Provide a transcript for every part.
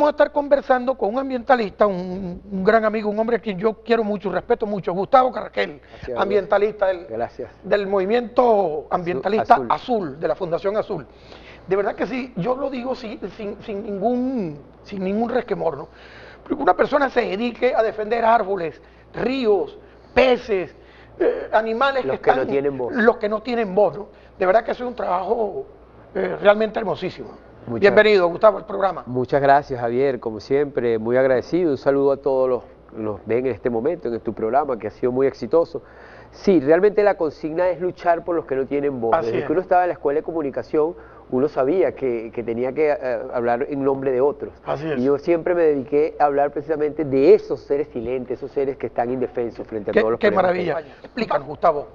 vamos a estar conversando con un ambientalista, un gran amigo, un hombre a quien yo quiero mucho, respeto mucho, Gustavo Carraquel, ambientalista del movimiento ambientalista Azul, de la Fundación Azul. De verdad que sí, yo lo digo sin ningún resquemor, ¿no? Porque una persona se dedique a defender árboles, ríos, peces, animales los que no tienen voz. Los que no tienen voz, ¿no? De verdad que es un trabajo realmente hermosísimo. Bienvenido, Gustavo, al programa. Muchas gracias, Javier, como siempre, muy agradecido. Un saludo a todos los ven en este momento, en tu programa, que ha sido muy exitoso. Sí, realmente la consigna es luchar por los que no tienen voz. Desde que uno estaba en la escuela de comunicación, uno sabía que tenía que hablar en nombre de otros. Y yo siempre me dediqué a hablar precisamente de esos seres silentes, esos seres que están indefensos frente a todos los problemas. ¡Qué maravilla! Explícanos, Gustavo,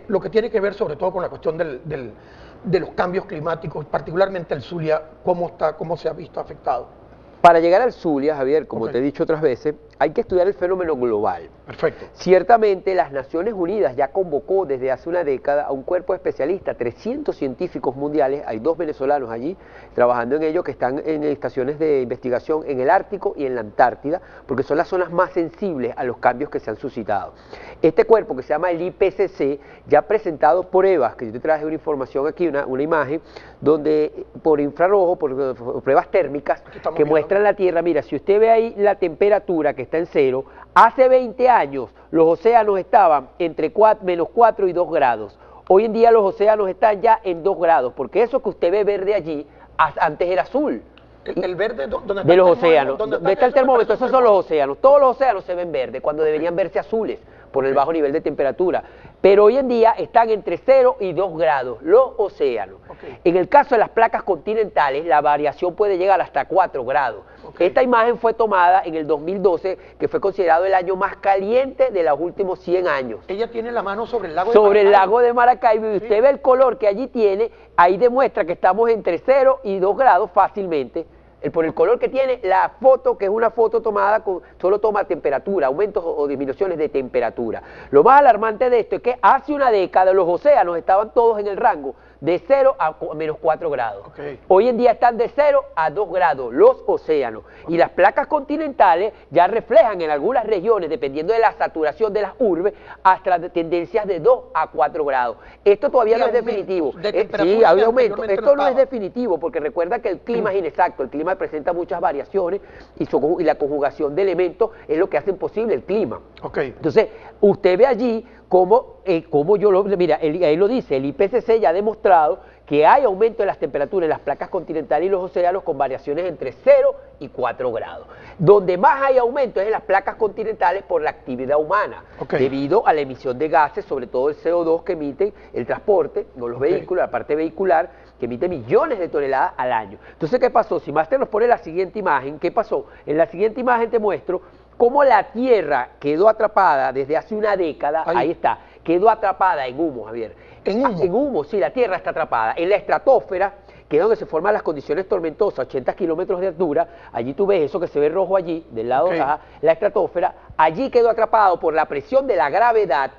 lo que tiene que ver sobre todo con la cuestión de los cambios climáticos, particularmente el Zulia, cómo se ha visto afectado. Para llegar al Zulia, Javier, como te he dicho otras veces, hay que estudiar el fenómeno global. Perfecto. Ciertamente, las Naciones Unidas ya convocó desde hace una década a un cuerpo especialista, 300 científicos mundiales, hay 2 venezolanos allí trabajando en ello, que están en estaciones de investigación en el Ártico y en la Antártida, porque son las zonas más sensibles a los cambios que se han suscitado. Este cuerpo, que se llama el IPCC, ya ha presentado pruebas, que yo te traje una información aquí, una imagen, donde por infrarrojo, por pruebas térmicas, que muestran la Tierra. Mira, si usted ve ahí la temperatura que está en cero, hace 20 años los océanos estaban entre -4 y 2 grados. Hoy en día los océanos están ya en 2 grados, porque eso que usted ve verde allí, antes era azul. ¿El verde dónde está? De los océanos. ¿Dónde está el termómetro? Esos son los océanos. Todos los océanos se ven verdes, cuando deberían verse azules por el bajo nivel de temperatura. Pero hoy en día están entre 0 y 2 grados los océanos. En el caso de las placas continentales, la variación puede llegar hasta 4 grados. Esta imagen fue tomada en el 2012, que fue considerado el año más caliente de los últimos 100 años. Ella tiene la mano sobre el lago de Maracaibo. Sobre el lago de Maracaibo, y usted ve el color que allí tiene, ahí demuestra que estamos entre 0 y 2 grados fácilmente. Por el color que tiene la foto, que es una foto tomada solo toma temperatura, aumentos o disminuciones de temperatura. Lo más alarmante de esto es que hace una década los océanos estaban todos en el rango de 0 a -4 grados. Hoy en día están de 0 a 2 grados los océanos. Y las placas continentales ya reflejan en algunas regiones, dependiendo de la saturación de las urbes, hasta tendencias de 2 a 4 grados. Esto todavía no es definitivo. Sí, hay aumento. Esto no es definitivo, porque recuerda que el clima es inexacto. El clima presenta muchas variaciones y la conjugación de elementos es lo que hace posible el clima. Entonces, usted ve allí cómo yo lo... Mira, ahí lo dice, el IPCC ya ha demostrado que hay aumento de las temperaturas en las placas continentales y los océanos con variaciones entre 0 y 4 grados. Donde más hay aumento es en las placas continentales por la actividad humana, debido a la emisión de gases, sobre todo el CO2 que emite el transporte, no los vehículos, la parte vehicular, que emite millones de toneladas al año. Entonces, ¿qué pasó? Si Master nos pone la siguiente imagen, ¿qué pasó? En la siguiente imagen te muestro cómo la Tierra quedó atrapada desde hace una década, ahí está, quedó atrapada en humo, Javier. ¿En humo? En humo, sí, la Tierra está atrapada. En la estratosfera, que es donde se forman las condiciones tormentosas, 80 kilómetros de altura, allí tú ves eso que se ve rojo allí, del lado de la estratosfera, allí quedó atrapado por la presión de la gravedad,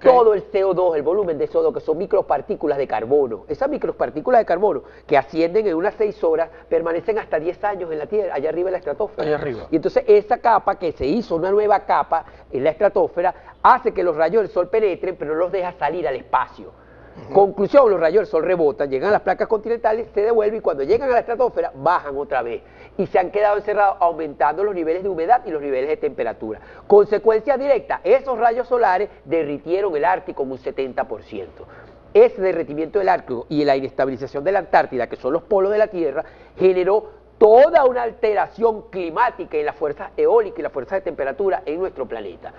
todo el CO2, el volumen de CO2, que son micropartículas de carbono. Esas micropartículas de carbono que ascienden en unas 6 horas, permanecen hasta 10 años en la Tierra, allá arriba en la estratosfera. Allá arriba. Y entonces esa capa que se hizo, una nueva capa en la estratosfera, hace que los rayos del sol penetren, pero no los deja salir al espacio. Conclusión, los rayos del sol rebotan, llegan a las placas continentales, se devuelven y cuando llegan a la estratosfera bajan otra vez y se han quedado encerrados, aumentando los niveles de humedad y los niveles de temperatura. Consecuencia directa, esos rayos solares derritieron el Ártico como un 70%. Ese derretimiento del Ártico y la inestabilización de la Antártida, que son los polos de la Tierra, generó toda una alteración climática en las fuerzas eólicas y las fuerzas de temperatura en nuestro planeta.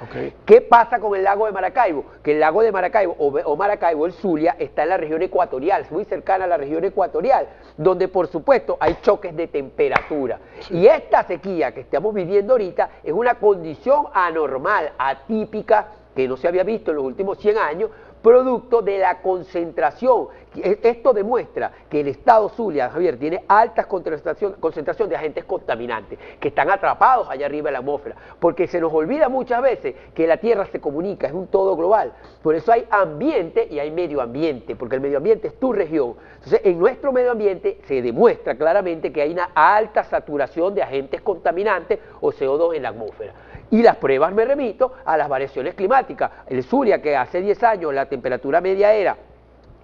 ¿Qué pasa con el lago de Maracaibo? Que el lago de Maracaibo, o Maracaibo, el Zulia, está en la región ecuatorial, es muy cercana a la región ecuatorial, donde por supuesto hay choques de temperatura. Y esta sequía que estamos viviendo ahorita es una condición anormal, atípica, que no se había visto en los últimos 100 años, producto de la concentración. Esto demuestra que el estado Zulia, Javier, tiene alta concentración de agentes contaminantes que están atrapados allá arriba en la atmósfera, porque se nos olvida muchas veces que la Tierra se comunica, es un todo global. Por eso hay ambiente y hay medio ambiente, porque el medio ambiente es tu región. Entonces, en nuestro medio ambiente se demuestra claramente que hay una alta saturación de agentes contaminantes o CO2 en la atmósfera. Y las pruebas me remito a las variaciones climáticas. El Zulia, que hace 10 años la temperatura media era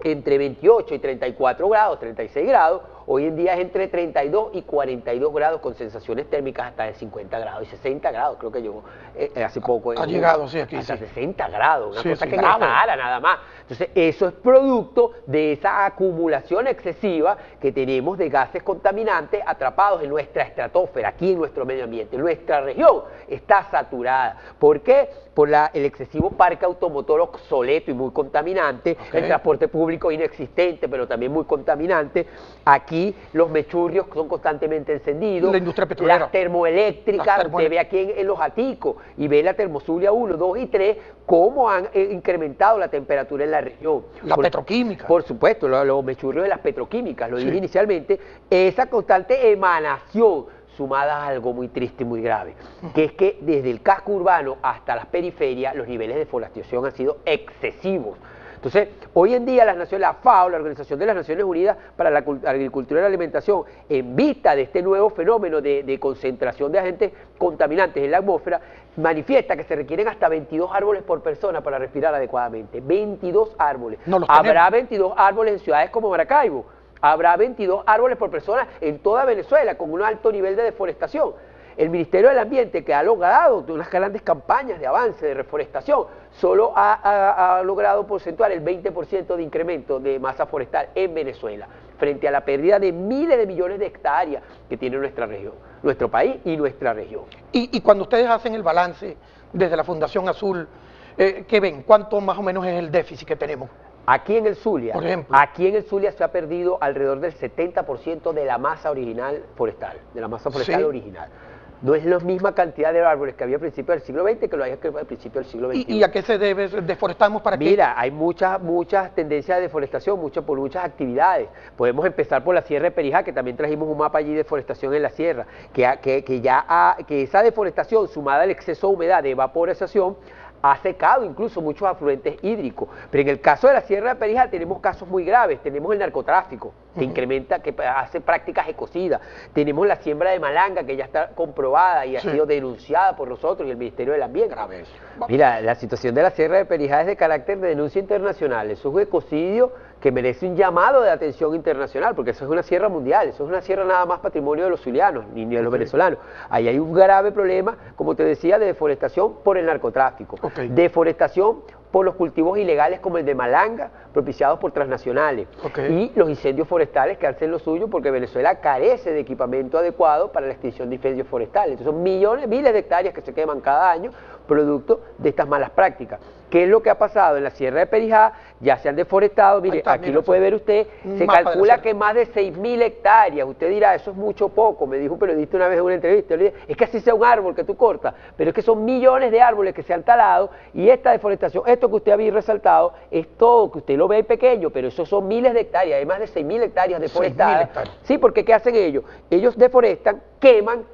entre 28 y 34 grados, 36 grados, hoy en día es entre 32 y 42 grados con sensaciones térmicas hasta de 50 grados y 60 grados, creo que llegó hace poco. Ha llegado, sí, aquí hasta sí. 60 grados, una cosa que grave. en el Sahara nada más. Entonces, eso es producto de esa acumulación excesiva que tenemos de gases contaminantes atrapados en nuestra estratosfera, aquí en nuestro medio ambiente. Nuestra región está saturada. ¿Por qué? Por el excesivo parque automotor obsoleto y muy contaminante, el transporte público inexistente, pero también muy contaminante. Aquí los mechurrios son constantemente encendidos. La industria petrolera. Las termoeléctricas, usted ve aquí en Los Aticos y ve la Termozulia 1, 2 y 3, cómo han incrementado la temperatura en la región. La petroquímica. Por supuesto, los mechurrios de las petroquímicas, lo dije inicialmente, esa constante emanación sumada a algo muy triste y muy grave, que es que desde el casco urbano hasta las periferias los niveles de deforestación han sido excesivos. Entonces, hoy en día la FAO, la Organización de las Naciones Unidas para la Agricultura y la Alimentación, en vista de este nuevo fenómeno de concentración de agentes contaminantes en la atmósfera, manifiesta que se requieren hasta 22 árboles por persona para respirar adecuadamente. 22 árboles. Habrá 22 árboles en ciudades como Maracaibo. Habrá 22 árboles por persona en toda Venezuela, con un alto nivel de deforestación. El Ministerio del Ambiente, que ha logrado unas grandes campañas de avance, de reforestación, solo ha logrado porcentual el 20% de incremento de masa forestal en Venezuela, frente a la pérdida de miles de millones de hectáreas que tiene nuestra región, nuestro país y nuestra región. Y cuando ustedes hacen el balance desde la Fundación Azul, ¿qué ven? ¿Cuánto más o menos es el déficit que tenemos? Aquí en el Zulia, por ejemplo, aquí en el Zulia se ha perdido alrededor del 70% de la masa original forestal, de la masa forestal original. No es la misma cantidad de árboles que había al principio del siglo XX que lo había al principio del siglo XXI. ¿Y a qué se debe? ¿Deforestamos para qué? Mira, hay muchas tendencias de deforestación, por muchas actividades. Podemos empezar por la Sierra de Perijá, que también trajimos un mapa allí de deforestación en la sierra, que esa deforestación sumada al exceso de humedad, de evaporización, ha secado incluso muchos afluentes hídricos. Pero en el caso de la Sierra de Perijá tenemos casos muy graves. Tenemos el narcotráfico, que incrementa, que hace prácticas ecocidas. Tenemos la siembra de malanga, que ya está comprobada y ha sido denunciada por nosotros y el Ministerio del Ambiente. Grave eso. Mira, la situación de la Sierra de Perijá es de carácter de denuncia internacional. Eso es un ecocidio que merece un llamado de atención internacional, porque eso es una sierra mundial, eso es una sierra nada más patrimonio de los zulianos, ni de los venezolanos. Ahí hay un grave problema, como te decía, de deforestación por el narcotráfico, deforestación por los cultivos ilegales como el de malanga, propiciados por transnacionales, y los incendios forestales que hacen lo suyo porque Venezuela carece de equipamiento adecuado para la extinción de incendios forestales. Entonces son miles de hectáreas que se queman cada año producto de estas malas prácticas. ¿Qué es lo que ha pasado? En la Sierra de Perijá ya se han deforestado, mire, aquí lo puede ver usted, se calcula que más de 6.000 hectáreas, usted dirá, eso es mucho o poco, me dijo un periodista una vez en una entrevista, es que así sea un árbol que tú cortas, pero es que son millones de árboles que se han talado y esta deforestación, esto que usted había resaltado, es todo, que usted lo ve pequeño, pero eso son miles de hectáreas, hay más de 6.000 hectáreas deforestadas. Sí, porque ¿qué hacen ellos? Ellos deforestan, queman,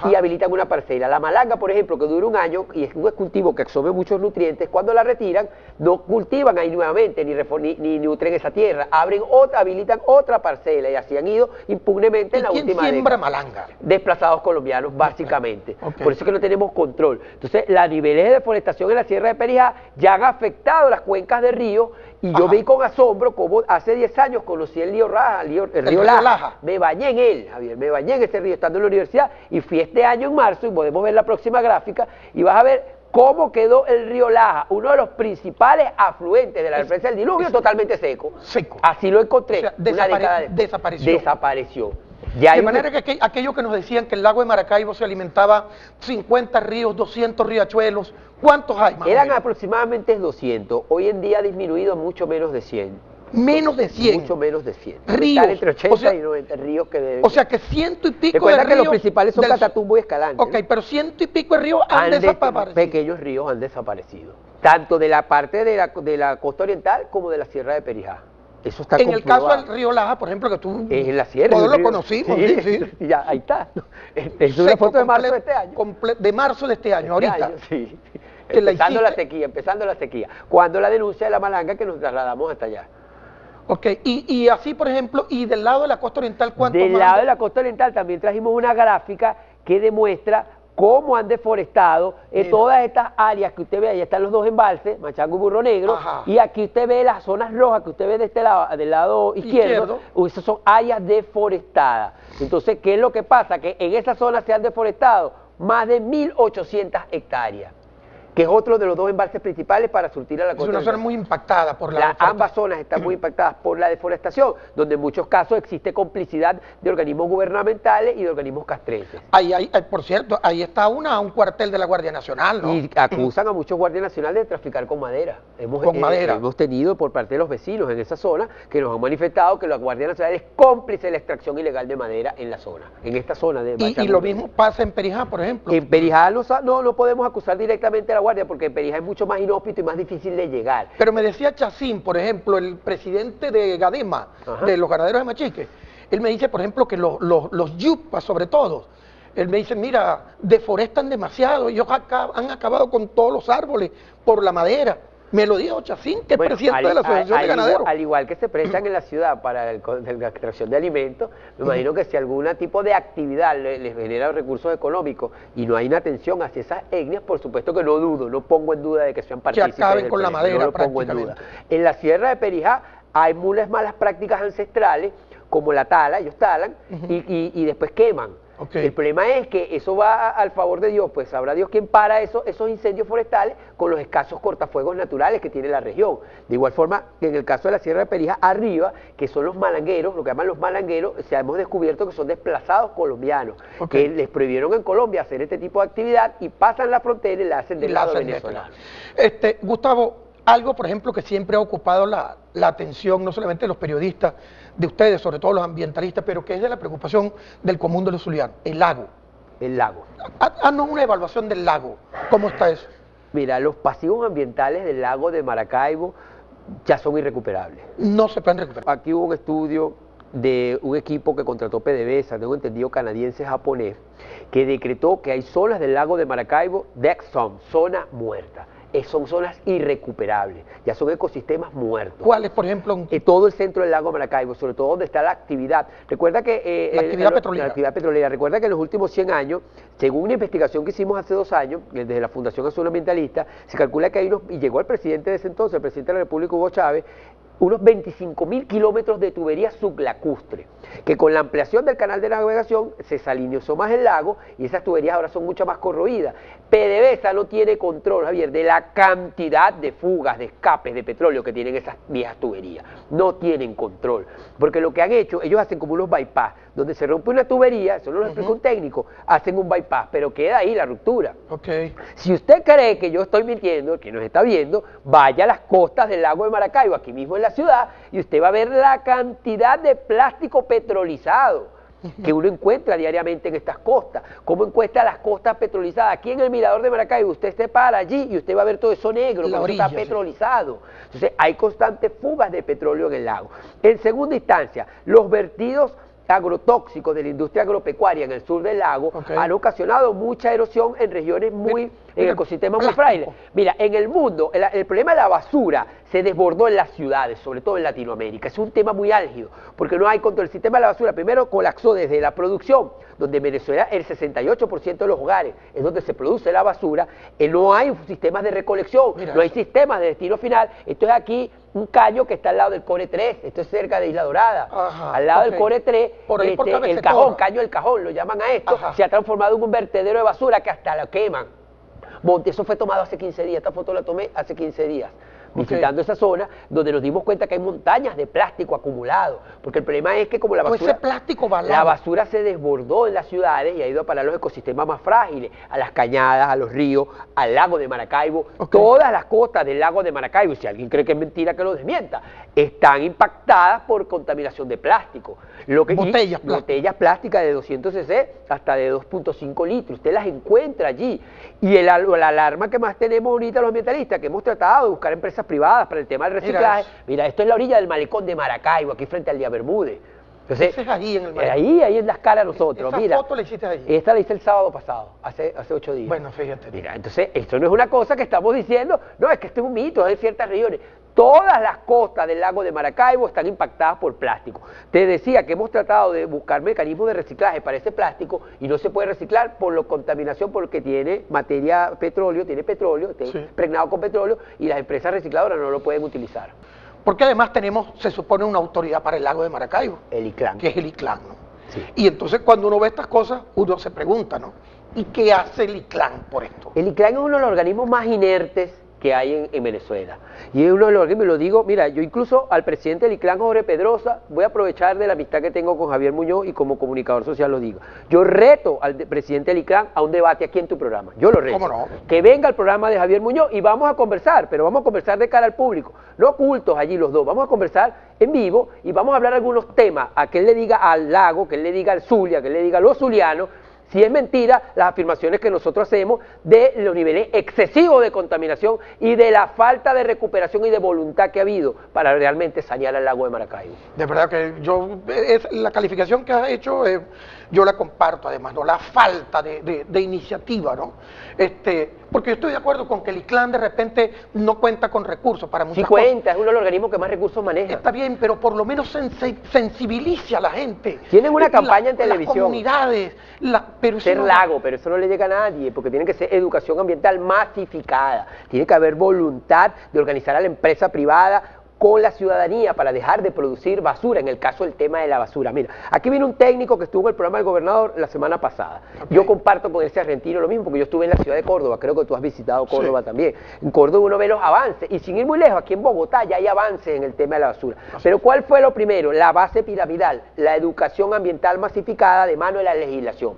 y habilitan una parcela. La malanga, por ejemplo, que dura un año y es un cultivo que absorbe muchos nutrientes, cuando la retiran, no cultivan ahí nuevamente, ni nutren esa tierra, abren otra, habilitan otra parcela y así han ido impugnemente en la última década. ¿Quién siembra malanga? Desplazados colombianos, básicamente. Por eso es que no tenemos control. Entonces, los niveles de deforestación en la Sierra de Perijá ya han afectado las cuencas de ríos. Y yo vi con asombro cómo hace 10 años conocí el río Laja. Me bañé en él, Javier, me bañé en ese río estando en la universidad y fui este año en marzo y podemos ver la próxima gráfica y vas a ver cómo quedó el río Laja, uno de los principales afluentes de la represa del diluvio, totalmente seco. Así lo encontré. O sea, desapareció. Ya de manera que aquello que nos decían que el lago de Maracaibo se alimentaba 50 ríos, 200 riachuelos, ¿cuántos hay más? Eran aproximadamente 200, hoy en día ha disminuido a mucho menos de 100. Menos de 100. Mucho menos de 100. Ríos. Están entre 80 y 90 ríos que deben... O sea que 100 y pico Recuerda de que ríos... los principales son Catatumbo y Escalante. Ok, pero 100 y pico de ríos han desaparecido. Pequeños ríos han desaparecido. tanto de la parte de la costa oriental como de la Sierra de Perijá. Eso está en comprobado. el caso del río Laja, por ejemplo, que tú es en la sierra, todos lo conocimos, sí, sí. Ya, ahí está. Es una foto de marzo de este año. De marzo de este año, ahorita. Sí. Empezando la sequía. Cuando la denuncia de la Malanga que nos trasladamos hasta allá. Ok, y así, por ejemplo, y del lado de la costa oriental, ¿cuánto más? Del lado de la costa oriental también trajimos una gráfica que demuestra cómo han deforestado todas estas áreas que usted ve. Ahí están los dos embalses, Machango y Burro Negro. Ajá. Y aquí usted ve las zonas rojas que usted ve de este lado, del lado izquierdo. Esas son áreas deforestadas. Entonces, ¿qué es lo que pasa? Que en esa zona se han deforestado más de 1.800 hectáreas, que es otro de los dos embalses principales para surtir a la costa. Es una zona muy impactada por la ambas zonas están muy impactadas por la deforestación, donde en muchos casos existe complicidad de organismos gubernamentales y de organismos castrenses. Por cierto, ahí está un cuartel de la Guardia Nacional, ¿no? Y acusan a muchos guardias nacionales de traficar con madera. Hemos tenido por parte de los vecinos en esa zona que nos han manifestado que la Guardia Nacional es cómplice de la extracción ilegal de madera en la zona, en esta zona de Machango. Y lo mismo pasa en Perijá, por ejemplo. En Perijá no podemos acusar directamente a la Guardia, porque en Perijá es mucho más inhóspito y más difícil de llegar. Pero me decía Chacín, por ejemplo, el presidente de Gadema, de los ganaderos de Machique, él me dice, por ejemplo, que los yupas, sobre todo, él me dice, mira, deforestan demasiado, ellos han acabado con todos los árboles por la madera. Me lo dijo Chacín, que es presidente de la Asociación de Ganaderos. Al igual que se prestan en la ciudad para la extracción de alimentos, me imagino que si algún tipo de actividad les genera recursos económicos y no hay una atención hacia esas etnias, por supuesto que no dudo, no pongo en duda de que sean partícipes. Que acaben con la madera, no lo pongo en duda. En la Sierra de Perijá hay muchas malas prácticas ancestrales, como la tala, ellos talan y después queman. El problema es que eso va al favor de Dios, pues sabrá Dios quién para esos incendios forestales con los escasos cortafuegos naturales que tiene la región. De igual forma que en el caso de la Sierra de Perijá, arriba, que son los malangueros, lo que llaman los malangueros, se hemos descubierto que son desplazados colombianos, que les prohibieron en Colombia hacer este tipo de actividad y pasan la frontera y la hacen del lado venezolano. Gustavo, algo, por ejemplo, que siempre ha ocupado la atención, no solamente de los periodistas, de ustedes, sobre todo los ambientalistas, pero que es de la preocupación del común de los zulianos, el lago. El lago. Haznos una evaluación del lago. ¿Cómo está eso? Mira, los pasivos ambientales del lago de Maracaibo ya son irrecuperables. No se pueden recuperar. Aquí hubo un estudio de un equipo que contrató PDVSA, tengo entendido canadiense-japonés, que decretó que hay zonas del lago de Maracaibo, dead zone, zona muerta. Son zonas irrecuperables, ya son ecosistemas muertos. ¿Cuáles, por ejemplo? Todo el centro del lago Maracaibo, sobre todo donde está la actividad. Recuerda que la actividad petrolera. La actividad petrolera. Recuerda que en los últimos 100 años, según una investigación que hicimos hace 2 años, desde la Fundación Azul Ambientalista, se calcula que hay y llegó el presidente de ese entonces, el presidente de la República, Hugo Chávez, unos 25.000 kilómetros de tubería sublacustre, que con la ampliación del canal de navegación se salinizó más el lago y esas tuberías ahora son mucho más corroídas. PDVSA no tiene control, Javier, de la cantidad de fugas, de escapes de petróleo que tienen esas viejas tuberías. No tienen control, porque lo que han hecho, ellos hacen como unos bypass, donde se rompe una tubería, eso no lo explica un técnico, hacen un bypass, pero queda ahí la ruptura. Si usted cree que yo estoy mintiendo, que nos está viendo, vaya a las costas del lago de Maracaibo, aquí mismo en la ciudad, y usted va a ver la cantidad de plástico petrolizado que uno encuentra diariamente en estas costas. ¿Cómo encuentra las costas petrolizadas? Aquí en el Mirador de Maracaibo, usted se para allí y usted va a ver todo eso negro, porque está petrolizado. Entonces, hay constantes fugas de petróleo en el lago. En segunda instancia, los vertidos agrotóxicos de la industria agropecuaria en el sur del lago han ocasionado mucha erosión en regiones en ecosistemas muy frágiles. Mira, en el mundo, el problema de la basura se desbordó en las ciudades, sobre todo en Latinoamérica. Es un tema muy álgido, porque no hay control. El sistema de la basura primero colapsó desde la producción, donde en Venezuela el 68% de los hogares es donde se produce la basura, no hay sistemas de recolección, no hay sistemas de destino final. Esto es aquí un caño que está al lado del Core 3, esto es cerca de Isla Dorada, al lado del Core 3, el cajón, caño del cajón, lo llaman a esto, se ha transformado en un vertedero de basura que hasta lo queman. Eso fue tomado hace 15 días, esta foto la tomé hace 15 días. visitando esa zona, donde nos dimos cuenta que hay montañas de plástico acumulado, porque el problema es que como la basura, ese plástico la basura se desbordó en las ciudades y ha ido a parar los ecosistemas más frágiles, a las cañadas, a los ríos, al lago de Maracaibo, todas las costas del lago de Maracaibo, y si alguien cree que es mentira que lo desmienta, están impactadas por contaminación de plástico. Botellas plásticas de 200 cc hasta de 2.5 litros, usted las encuentra allí. Y la alarma que más tenemos ahorita los ambientalistas, que hemos tratado de buscar empresas privadas para el tema del reciclaje, mira, esto es la orilla del malecón de Maracaibo, aquí frente al Día Bermúdez. Entonces, ese es ahí en el malecón. Ahí en las caras nosotros. ¿Esa foto la hiciste ahí? Esta la hice el sábado pasado, hace 8 días. Bueno, fíjate. Mira, entonces, esto no es una cosa que estamos diciendo, no, es que esto es un mito, es en ciertas regiones. Todas las costas del lago de Maracaibo están impactadas por plástico. Te decía que hemos tratado de buscar mecanismos de reciclaje para ese plástico y no se puede reciclar por la contaminación porque tiene materia petróleo, está impregnado con petróleo y las empresas recicladoras no lo pueden utilizar. Porque además tenemos, se supone, una autoridad para el lago de Maracaibo. El ICLAN. Que es el ICLAN, ¿no? Sí. Y entonces cuando uno ve estas cosas, uno se pregunta, ¿no? ¿Y qué hace el ICLAN por esto? El ICLAN es uno de los organismos más inertes que hay en Venezuela. Y es uno de los organismos, lo digo, mira, yo incluso al presidente del ICLAN, Jorge Pedrosa, voy a aprovechar de la amistad que tengo con Javier Muñoz y como comunicador social lo digo. Yo reto al presidente del ICLAN a un debate aquí en tu programa. Yo lo reto. ¿Cómo no? Que venga al programa de Javier Muñoz y vamos a conversar, pero vamos a conversar de cara al público, no ocultos allí los dos, vamos a conversar en vivo y vamos a hablar algunos temas, a que él le diga al lago, que él le diga al Zulia, que él le diga a los zulianos, si es mentira las afirmaciones que nosotros hacemos de los niveles excesivos de contaminación y de la falta de recuperación y de voluntad que ha habido para realmente sanear al lago de Maracaibo. De verdad que la calificación que has hecho, yo la comparto además, ¿no? La falta de iniciativa, ¿no? Porque yo estoy de acuerdo con que el ICLAN de repente no cuenta con recursos para muchas cosas. Sí cuenta, es uno de los organismos que más recursos maneja. Está bien, pero por lo menos sensibilice a la gente. Tienen una campaña en televisión. Las comunidades, pero ser lago, pero eso no le llega a nadie, porque tiene que ser educación ambiental masificada, tiene que haber voluntad de organizar a la empresa privada con la ciudadanía para dejar de producir basura, en el caso del tema de la basura. Mira, aquí viene un técnico que estuvo en el programa del gobernador la semana pasada. Yo comparto con ese argentino lo mismo, porque yo estuve en la ciudad de Córdoba, creo que tú has visitado Córdoba también. En Córdoba uno ve los avances, y sin ir muy lejos, aquí en Bogotá ya hay avances en el tema de la basura. Pero ¿cuál fue lo primero? La base piramidal, la educación ambiental masificada de mano de la legislación.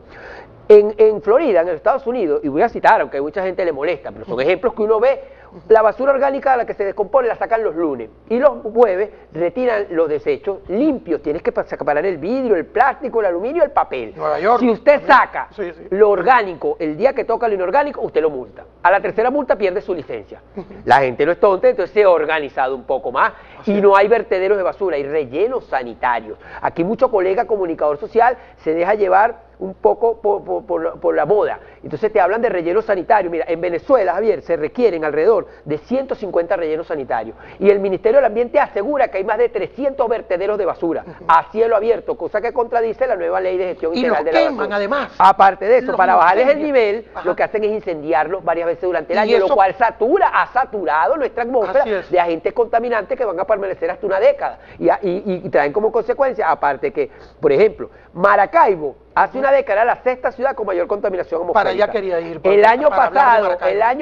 En Florida, en los Estados Unidos, y voy a citar, aunque a mucha gente le molesta, pero son ejemplos que uno ve, la basura orgánica a la que se descompone la sacan los lunes y los jueves retiran los desechos limpios, tienes que separar el vidrio, el plástico, el aluminio, el papel. Nueva York, si usted saca lo orgánico el día que toca lo inorgánico, usted lo multa. A la tercera multa pierde su licencia. La gente no es tonta, entonces se ha organizado un poco más y no hay vertederos de basura, hay rellenos sanitarios. Aquí mucho colega comunicador social se deja llevar un poco por la moda. Entonces te hablan de rellenos sanitarios. Mira, en Venezuela, Javier, se requieren alrededor de 150 rellenos sanitarios. Y el Ministerio del Ambiente asegura que hay más de 300 vertederos de basura a cielo abierto, cosa que contradice la nueva ley de gestión integral de la basura. Y los queman, además. Aparte de eso, para bajarles el nivel, lo que hacen es incendiarlos varias veces durante el año, lo cual ha saturado nuestra atmósfera de agentes contaminantes que van a permanecer hasta una década. Y traen como consecuencia, aparte que, por ejemplo, Maracaibo, hace una década era la sexta ciudad con mayor contaminación atmosférica. Para allá quería ir. El año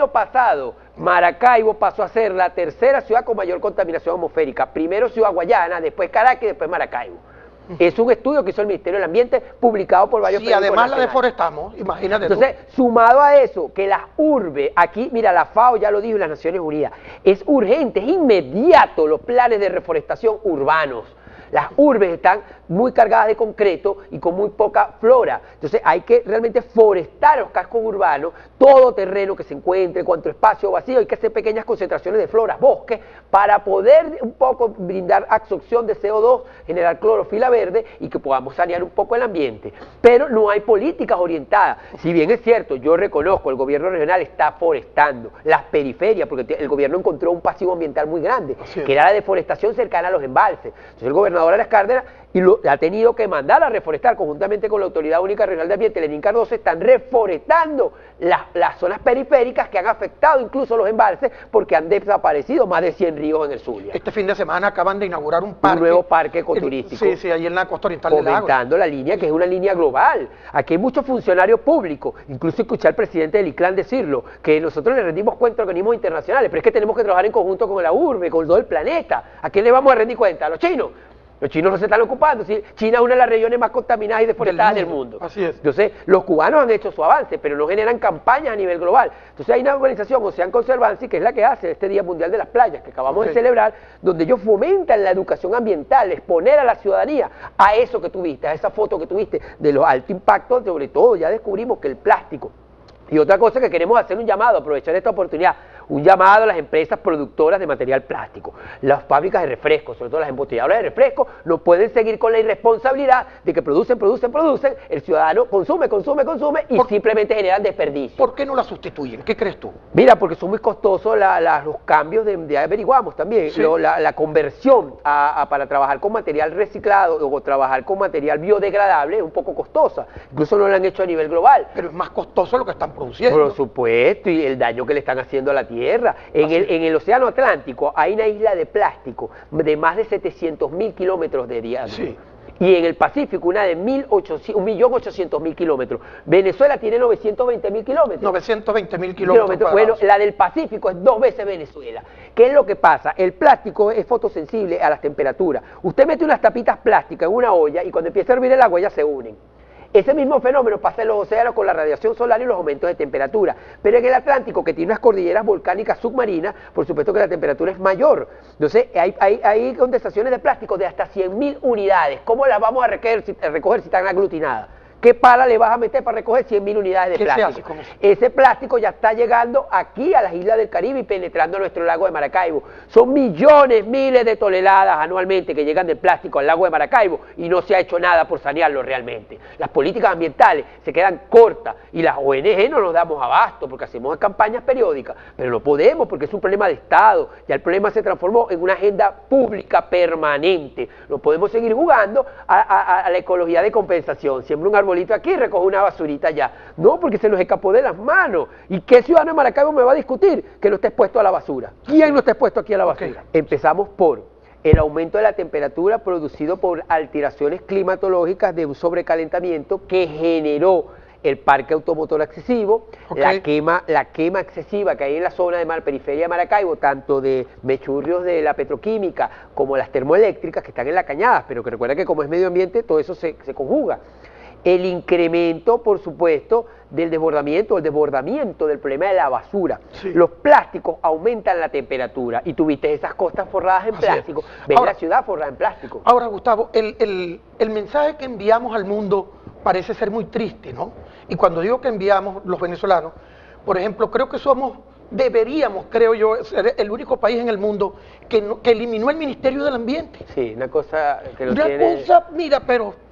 pasado, Maracaibo pasó a ser la tercera ciudad con mayor contaminación atmosférica. Primero Ciudad Guayana, después Caracas y después Maracaibo. Es un estudio que hizo el Ministerio del Ambiente, publicado por varios periódicos además nacionales. la deforestamos, imagínate. Entonces, sumado a eso, que las urbes, aquí, mira, la FAO ya lo dijo en las Naciones Unidas, es urgente, es inmediato los planes de reforestación urbanos. Las urbes están muy cargadas de concreto y con muy poca flora. Entonces hay que realmente forestar los cascos urbanos, todo terreno que se encuentre, cuanto espacio vacío, hay que hacer pequeñas concentraciones de floras, bosques, para poder un poco brindar absorción de CO2, generar clorofila verde y que podamos sanear un poco el ambiente. Pero no hay políticas orientadas. Si bien es cierto, yo reconozco, el gobierno regional está forestando las periferias, porque el gobierno encontró un pasivo ambiental muy grande, que era la deforestación cercana a los embalses. Entonces el gobernador gobernadora de Las Cárdenas, y ha tenido que mandar a reforestar conjuntamente con la Autoridad Única Regional de Ambiente, Lenín Cardoso, están reforestando las zonas periféricas que han afectado incluso los embalses porque han desaparecido más de 100 ríos en el Zulia. Este fin de semana acaban de inaugurar un parque. Un nuevo parque ecoturístico. Sí, ahí en la costa oriental del lago. Fomentando la línea, que es una línea global. Aquí hay muchos funcionarios públicos, incluso escuché al presidente del ICLAN decirlo, que nosotros le rendimos cuenta a organismos internacionales, pero es que tenemos que trabajar en conjunto con la urbe, con todo el planeta. ¿A quién le vamos a rendir cuenta? ¿A los chinos? Los chinos no se están ocupando. China es una de las regiones más contaminadas y deforestadas del mundo. Así es. Entonces, los cubanos han hecho su avance, pero no generan campañas a nivel global. Entonces, hay una organización, Ocean Conservancy, que es la que hace este Día Mundial de las Playas, que acabamos de celebrar, donde ellos fomentan la educación ambiental, exponer a la ciudadanía a eso que tuviste, a esa foto que tuviste de los altos impactos. Sobre todo, ya descubrimos que el plástico. Y otra cosa que queremos hacer un llamado, aprovechar esta oportunidad, un llamado a las empresas productoras de material plástico, las fábricas de refrescos, sobre todo las embotelladoras de refrescos, no pueden seguir con la irresponsabilidad de que producen, el ciudadano consume y simplemente generan desperdicio. ¿Por qué no la sustituyen? ¿Qué crees tú? Mira, porque son muy costosos los cambios de averiguamos también, ¿sí? La conversión para trabajar con material reciclado o trabajar con material biodegradable es un poco costosa, incluso no lo han hecho a nivel global. Pero es más costoso lo que están produciendo. Por supuesto, y el daño que le están haciendo a la tierra. En el Océano Atlántico hay una isla de plástico de más de 700.000 kilómetros de diámetro. Sí. Y en el Pacífico una de 1.800.000 kilómetros. Venezuela tiene 920.000 kilómetros. 920.000 kilómetros. Bueno, la del Pacífico es 2 veces Venezuela. ¿Qué es lo que pasa? El plástico es fotosensible a las temperaturas. Usted mete unas tapitas plásticas en una olla y cuando empieza a hervir el agua ya se unen. Ese mismo fenómeno pasa en los océanos con la radiación solar y los aumentos de temperatura. Pero en el Atlántico, que tiene unas cordilleras volcánicas submarinas, por supuesto que la temperatura es mayor. Entonces, hay condensaciones de plástico de hasta 100.000 unidades. ¿Cómo las vamos a recoger si están aglutinadas? ¿Qué pala le vas a meter para recoger 100.000 unidades de plástico? ¿Qué se hace con eso? Ese plástico ya está llegando aquí a las islas del Caribe y penetrando nuestro lago de Maracaibo. Son millones, miles de toneladas anualmente que llegan de plástico al lago de Maracaibo y no se ha hecho nada por sanearlo realmente. Las políticas ambientales se quedan cortas y las ONG no nos damos abasto porque hacemos campañas periódicas, pero no podemos porque es un problema de Estado. Ya el problema se transformó en una agenda pública permanente. No podemos seguir jugando a la ecología de compensación. Siembra un arbolito aquí, recoge una basurita allá. No, porque se nos escapó de las manos. ¿Y qué ciudadano de Maracaibo me va a discutir que no esté expuesto a la basura? ¿Quién no está expuesto aquí a la basura? Empezamos por el aumento de la temperatura producido por alteraciones climatológicas de un sobrecalentamiento que generó el parque automotor excesivo, la quema excesiva que hay en la zona de periferia de Maracaibo, tanto de mechurrios de la petroquímica como las termoeléctricas que están en la Cañadas, pero que recuerda que como es medio ambiente todo eso se conjuga. El incremento, por supuesto, del desbordamiento del problema de la basura. Sí. Los plásticos aumentan la temperatura y tuviste esas costas forradas en plástico. Ves la ciudad forrada en plástico. Ahora, Gustavo, el mensaje que enviamos al mundo parece ser muy triste, ¿no? Y cuando digo que enviamos los venezolanos, por ejemplo, deberíamos, creo yo, ser el único país en el mundo que eliminó el Ministerio del Ambiente. Sí, una cosa que mira, pero...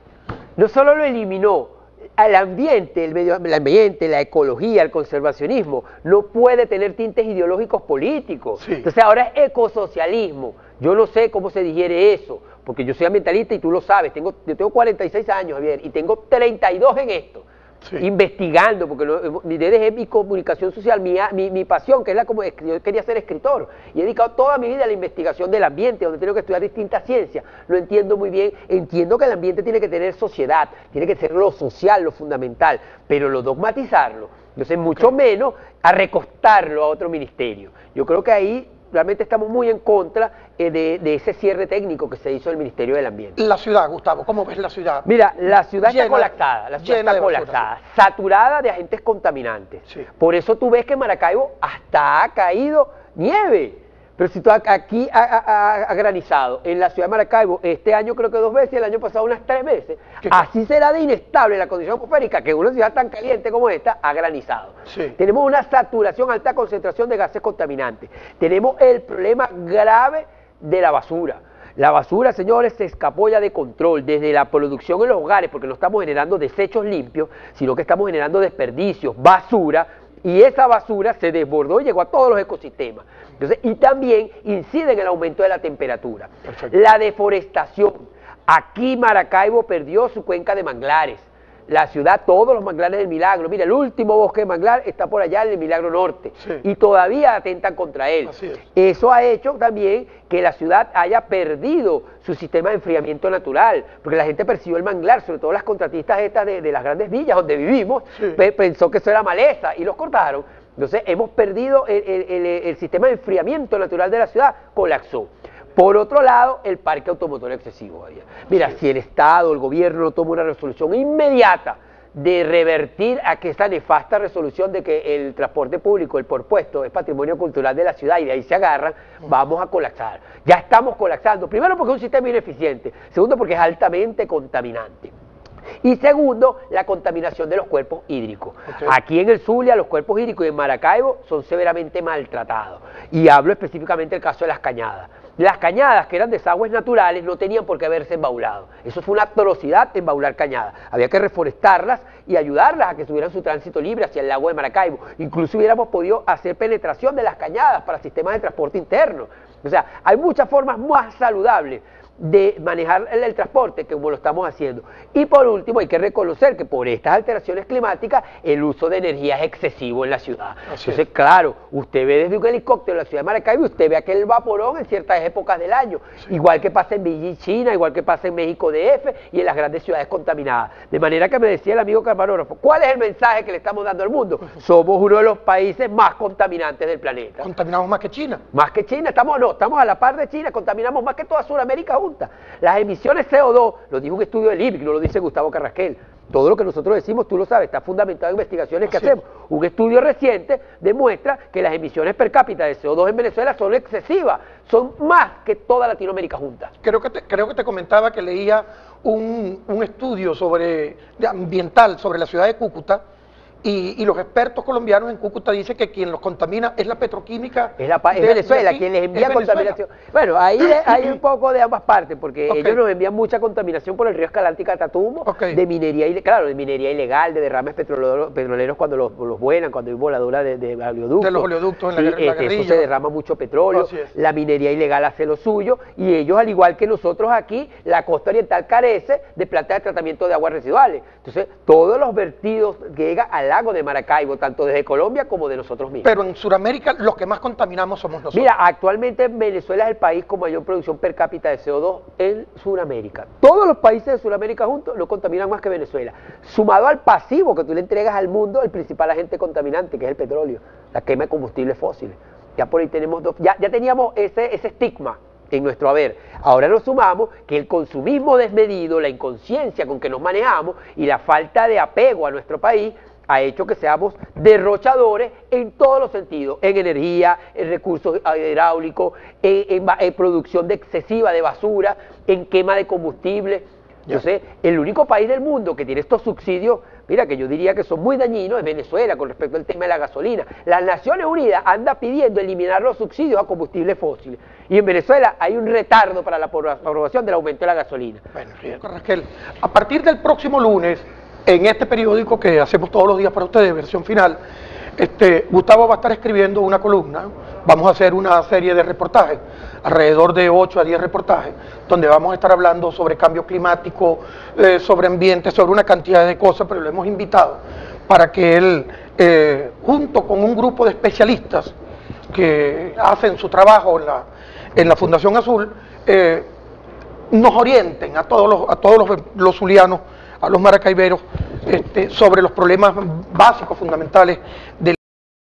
No solo lo eliminó, al ambiente, el ambiente, la ecología, el conservacionismo, no puede tener tintes ideológicos políticos. Sí. Entonces ahora es ecosocialismo. Yo no sé cómo se digiere eso, porque yo soy ambientalista y tú lo sabes. Yo tengo 46 años, Javier, y tengo 32 en esto. Sí. Investigando, porque mi idea es mi comunicación social, mi pasión, que es yo quería ser escritor, y he dedicado toda mi vida a la investigación del ambiente, donde tengo que estudiar distintas ciencias. Lo entiendo muy bien, entiendo que el ambiente tiene que tener sociedad, tiene que ser lo social, lo fundamental, pero lo dogmatizarlo, entonces mucho menos a recostarlo a otro ministerio. Yo creo que ahí realmente estamos muy en contra de ese cierre técnico que se hizo del Ministerio del Ambiente. La ciudad, Gustavo, ¿cómo ves la ciudad? Mira, la ciudad está colapsada, saturada de agentes contaminantes. Sí. Por eso tú ves que en Maracaibo hasta ha caído nieve. Pero si tú aquí ha granizado, en la ciudad de Maracaibo, este año creo que 2 veces, el año pasado unas 3 veces, así será de inestable la condición atmosférica que una ciudad tan caliente como esta ha granizado. Sí. Tenemos una saturación, alta concentración de gases contaminantes. Tenemos el problema grave de la basura. La basura, señores, se escapó ya de control desde la producción en los hogares, porque no estamos generando desechos limpios, sino que estamos generando desperdicios, basura, y esa basura se desbordó y llegó a todos los ecosistemas. Entonces, y también incide en el aumento de la temperatura. Perfecto. La deforestación. Aquí Maracaibo perdió su cuenca de manglares. La ciudad, todos los manglares del Milagro. Mira, el último bosque de manglar está por allá en el Milagro Norte. Sí. Y todavía atentan contra él. Eso ha hecho también que la ciudad haya perdido su sistema de enfriamiento natural. Porque la gente percibió el manglar, sobre todo las contratistas estas de las grandes villas donde vivimos, pensó que eso era maleza y los cortaron. Entonces hemos perdido el sistema de enfriamiento natural de la ciudad, colapsó. Por otro lado, el parque automotor excesivo. Mira, si el Estado, el gobierno no toma una resolución inmediata de revertir a que esta nefasta resolución de que el transporte público, el por puesto, es patrimonio cultural de la ciudad y de ahí se agarran, vamos a colapsar. Ya estamos colapsando. Primero porque es un sistema ineficiente. Segundo porque es altamente contaminante. Y segundo, la contaminación de los cuerpos hídricos. Aquí en el Zulia los cuerpos hídricos y en Maracaibo son severamente maltratados. Y hablo específicamente del caso de las cañadas. Las cañadas, que eran desagües naturales, no tenían por qué haberse embaulado. Eso fue una atrocidad, embaular cañadas. Había que reforestarlas y ayudarlas a que tuvieran su tránsito libre hacia el lago de Maracaibo. Incluso hubiéramos podido hacer penetración de las cañadas para sistemas de transporte interno. O sea, hay muchas formas más saludables de manejar el transporte que como lo estamos haciendo. Y por último hay que reconocer que por estas alteraciones climáticas el uso de energía es excesivo en la ciudad. Entonces claro, usted ve desde un helicóptero en la ciudad de Maracaibo, usted ve aquel vaporón en ciertas épocas del año, igual que pasa en Beijing, China, igual que pasa en México DF y en las grandes ciudades contaminadas. De manera que me decía el amigo camarógrafo, ¿cuál es el mensaje que le estamos dando al mundo? Somos uno de los países más contaminantes del planeta. ¿Contaminamos más que China? Más que China, estamos a la par de China, contaminamos más que toda Sudamérica junta. Las emisiones CO2, lo dijo un estudio del IBIC, no lo dice Gustavo Carrasquel. Todo lo que nosotros decimos, tú lo sabes, está fundamentado en investigaciones que hacemos. Un estudio reciente demuestra que las emisiones per cápita de CO2 en Venezuela son excesivas, son más que toda Latinoamérica junta. Creo que te comentaba que leía un estudio ambiental sobre la ciudad de Cúcuta. Y los expertos colombianos en Cúcuta dicen que quien los contamina es la petroquímica. Es Venezuela, quien les envía contaminación. Bueno, ahí hay un poco de ambas partes, porque ellos nos envían mucha contaminación por el río Escalante y Catatumbo, de minería ilegal, de derrames petroleros cuando los vuelan, cuando hay voladura de oleoductos. De los oleoductos en la guerrilla. Eso se derrama mucho petróleo, la minería ilegal hace lo suyo, y ellos, al igual que nosotros aquí, la costa oriental carece de plantas de tratamiento de aguas residuales. Entonces, todos los vertidos que llegan al lago de Maracaibo, tanto desde Colombia como de nosotros mismos. Pero en Sudamérica los que más contaminamos somos nosotros. Mira, actualmente Venezuela es el país con mayor producción per cápita de CO2 en Sudamérica. Todos los países de Sudamérica juntos no contaminan más que Venezuela. Sumado al pasivo que tú le entregas al mundo, el principal agente contaminante, que es el petróleo, la quema de combustibles fósiles. Ya por ahí tenemos ya teníamos ese estigma en nuestro haber. Ahora nos sumamos que el consumismo desmedido, la inconsciencia con que nos manejamos y la falta de apego a nuestro país ha hecho que seamos derrochadores en todos los sentidos, en energía, en recursos hidráulicos, en producción excesiva de basura, en quema de combustible. Entonces, el único país del mundo que tiene estos subsidios, mira, que yo diría que son muy dañinos, es Venezuela con respecto al tema de la gasolina. Las Naciones Unidas anda pidiendo eliminar los subsidios a combustibles fósiles. Y en Venezuela hay un retardo para la aprobación del aumento de la gasolina. Bueno, Raquel, a partir del próximo lunes, en este periódico que hacemos todos los días para ustedes, versión final, Gustavo va a estar escribiendo una columna. Vamos a hacer una serie de reportajes, alrededor de 8 a 10 reportajes, donde vamos a estar hablando sobre cambio climático, sobre ambiente, sobre una cantidad de cosas, pero lo hemos invitado para que él, junto con un grupo de especialistas que hacen su trabajo en la Fundación Azul, nos orienten a todos los zulianos, a los maracaiberos, sobre los problemas básicos, fundamentales del